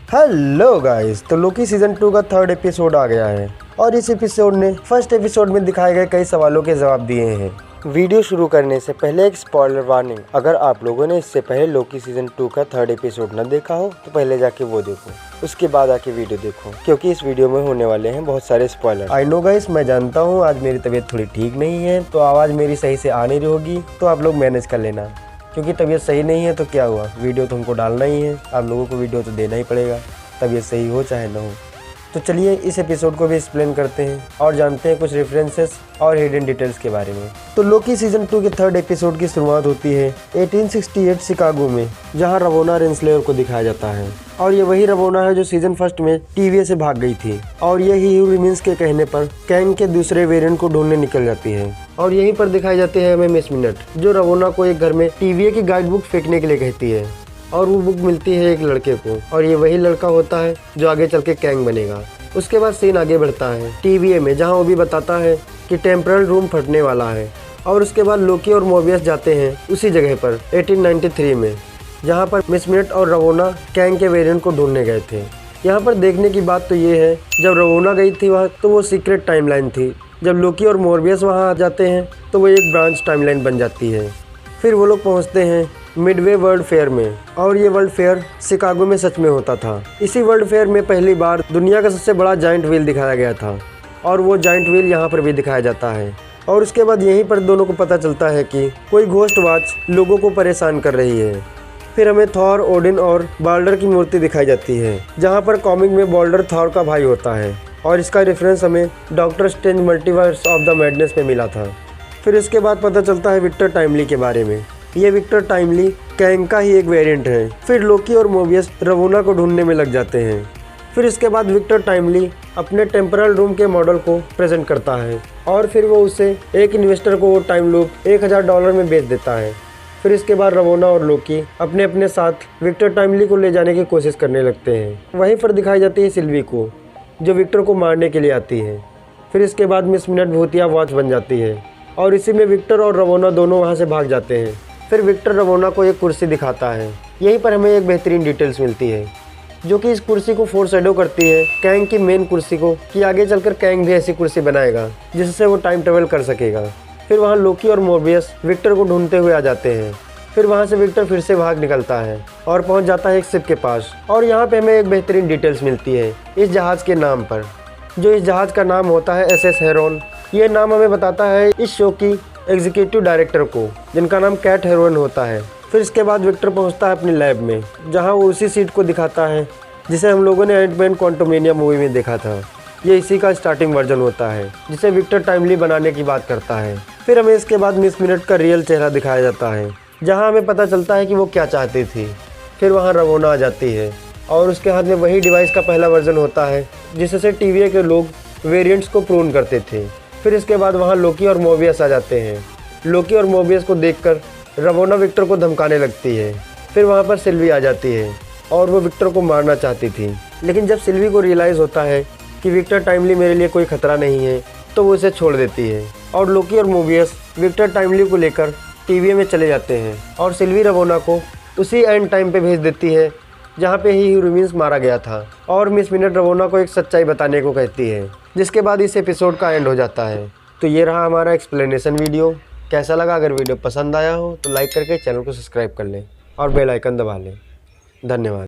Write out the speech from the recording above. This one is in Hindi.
हेलो गाइस, तो लोकी सीजन 2 का 3rd एपिसोड आ गया है और इस एपिसोड ने फर्स्ट एपिसोड में दिखाए गए कई सवालों के जवाब दिए हैं। वीडियो शुरू करने से पहले एक स्पॉइलर वार्निंग, अगर आप लोगों ने इससे पहले लोकी सीजन 2 का 3rd एपिसोड न देखा हो तो पहले जाके वो देखो, उसके बाद आके वीडियो देखो, क्योंकि इस वीडियो में होने वाले हैं बहुत सारे स्पॉइलर। आई नो गाइस, मैं जानता हूँ आज मेरी तबीयत थोड़ी ठीक नहीं है, तो आवाज़ मेरी सही से आ नहीं रही होगी, तो आप लोग मैनेज कर लेना। क्योंकि तबीयत सही नहीं है तो क्या हुआ, वीडियो तो हमको डालना ही है, आप लोगों को वीडियो तो देना ही पड़ेगा, तबीयत सही हो चाहे ना हो। तो चलिए इस एपिसोड को भी एक्सप्लेन करते हैं और जानते हैं कुछ रेफरेंसेस और हिडन डिटेल्स के बारे में। तो लोकी सीजन 2 के 3rd एपिसोड की शुरुआत होती है 1868 शिकागो में, जहां रवोना रेंसलेयर को दिखाया जाता है। और ये वही रवोना है जो सीजन 1 में टीवीए से भाग गई थी, और ये ही रिमिन्स के कहने पर कैंग के दूसरे वेरिएंट को ढूंढने निकल जाती है। और यहीं पर दिखाई जाती है हमें मिस मिनट, जो रवोना को एक घर में टीवीए की गाइड बुक फेंकने के लिए कहती है, और वो बुक मिलती है एक लड़के को, और ये वही लड़का होता है जो आगे चल के कैंग बनेगा। उसके बाद सीन आगे बढ़ता है टीवीए में, जहां वो भी बताता है कि टेम्परल रूम फटने वाला है। और उसके बाद लोकी और मोबियस जाते हैं उसी जगह पर 1893 में, जहां पर मिस मिनट और रवोना कैंग के वेरिएंट को ढूंढने गए थे। यहाँ पर देखने की बात तो ये है, जब रवोना गई थी वहाँ तो वो सीक्रेट टाइमलाइन थी, जब लोकी और मोबियस वहाँ आ जाते हैं तो वो एक ब्रांच टाइमलाइन बन जाती है। फिर वो लोग पहुँचते हैं मिडवे वर्ल्ड फेयर में, और ये वर्ल्ड फेयर शिकागो में सच में होता था। इसी वर्ल्ड फेयर में पहली बार दुनिया का सबसे बड़ा जाइंट व्हील दिखाया गया था, और वो जाइंट व्हील यहाँ पर भी दिखाया जाता है। और उसके बाद यहीं पर दोनों को पता चलता है कि कोई घोस्ट वॉच लोगों को परेशान कर रही है। फिर हमें थॉर, ओडिन और बाल्डर की मूर्ति दिखाई जाती है, जहाँ पर कॉमिक में बाल्डर थॉर का भाई होता है, और इसका रेफरेंस हमें doctor strange multiverse of the madness में मिला था। फिर इसके बाद पता चलता है विक्टर टाइमली के बारे में। ये विक्टर टाइमली कैंग का ही एक वेरिएंट है। फिर लोकी और मोबियस रवोना को ढूंढने में लग जाते हैं। फिर इसके बाद विक्टर टाइमली अपने टेम्परल रूम के मॉडल को प्रेजेंट करता है, और फिर वो उसे एक इन्वेस्टर को वो टाइम लूप $1000 में बेच देता है। फिर इसके बाद रवोना और लोकी अपने अपने साथ विक्टर टाइमली को ले जाने की कोशिश करने लगते हैं। वहीं पर दिखाई जाती है सिल्वी को, जो विक्टर को मारने के लिए आती है। फिर इसके बाद मिस मिनट भूतिया वॉच बन जाती है, और इसी में विक्टर और रवोना दोनों वहाँ से भाग जाते हैं। फिर विक्टर रवोना को एक कुर्सी दिखाता है। यहीं पर हमें एक बेहतरीन डिटेल्स मिलती है, जो कि इस कुर्सी को फोरशैडो करती है कैंग की मेन कुर्सी को, कि आगे चलकर कैंग भी ऐसी कुर्सी बनाएगा जिससे वो टाइम ट्रेवल कर सकेगा। फिर वहाँ लोकी और मोबियस विक्टर को ढूंढते हुए आ जाते हैं। फिर वहाँ से विक्टर फिर से भाग निकलता है और पहुँच जाता है एक शिप के पास, और यहाँ पे हमें एक बेहतरीन डिटेल्स मिलती है इस जहाज़ के नाम पर, जो इस जहाज़ का नाम होता है SS हेरोन। ये नाम हमें बताता है इस शो की एग्जीक्यूटिव डायरेक्टर को, जिनका नाम कैट हेरोन होता है। फिर इसके बाद विक्टर पहुंचता है अपनी लैब में, जहां वो उसी सीट को दिखाता है जिसे हम लोगों ने एंटमैन क्वांटमेनियम मूवी में देखा था। ये इसी का स्टार्टिंग वर्जन होता है, जिसे विक्टर टाइमली बनाने की बात करता है। फिर हमें इसके बाद मिस मिनट का रियल चेहरा दिखाया जाता है, जहाँ हमें पता चलता है कि वो क्या चाहती थी। फिर वहाँ रवोना आ जाती है, और उसके हाथ में वही डिवाइस का पहला वर्जन होता है जिससे टीवीए के लोग वेरिएंट्स को प्रून करते थे। फिर इसके बाद वहाँ लोकी और मोबियस आ जाते हैं। लोकी और मोबियस को देखकर रवोना विक्टर को धमकाने लगती है। फिर वहाँ पर सिल्वी आ जाती है, और वो विक्टर को मारना चाहती थी, लेकिन जब सिल्वी को रियलाइज़ होता है कि विक्टर टाइमली मेरे लिए कोई खतरा नहीं है, तो वो इसे छोड़ देती है। और लोकी और मोबियस विक्टर टाइमली को लेकर टीवीए में चले जाते हैं, और सिल्वी रवोना को उसी एंड टाइम पे भेज देती है जहाँ पे ही रिमिन्स मारा गया था। और मिस मिनट रवोना को एक सच्चाई बताने को कहती है, जिसके बाद इस एपिसोड का एंड हो जाता है। तो ये रहा हमारा एक्सप्लेनेशन वीडियो। कैसा लगा? अगर वीडियो पसंद आया हो तो लाइक करके चैनल को सब्सक्राइब कर लें और बेल आइकन दबा लें। धन्यवाद।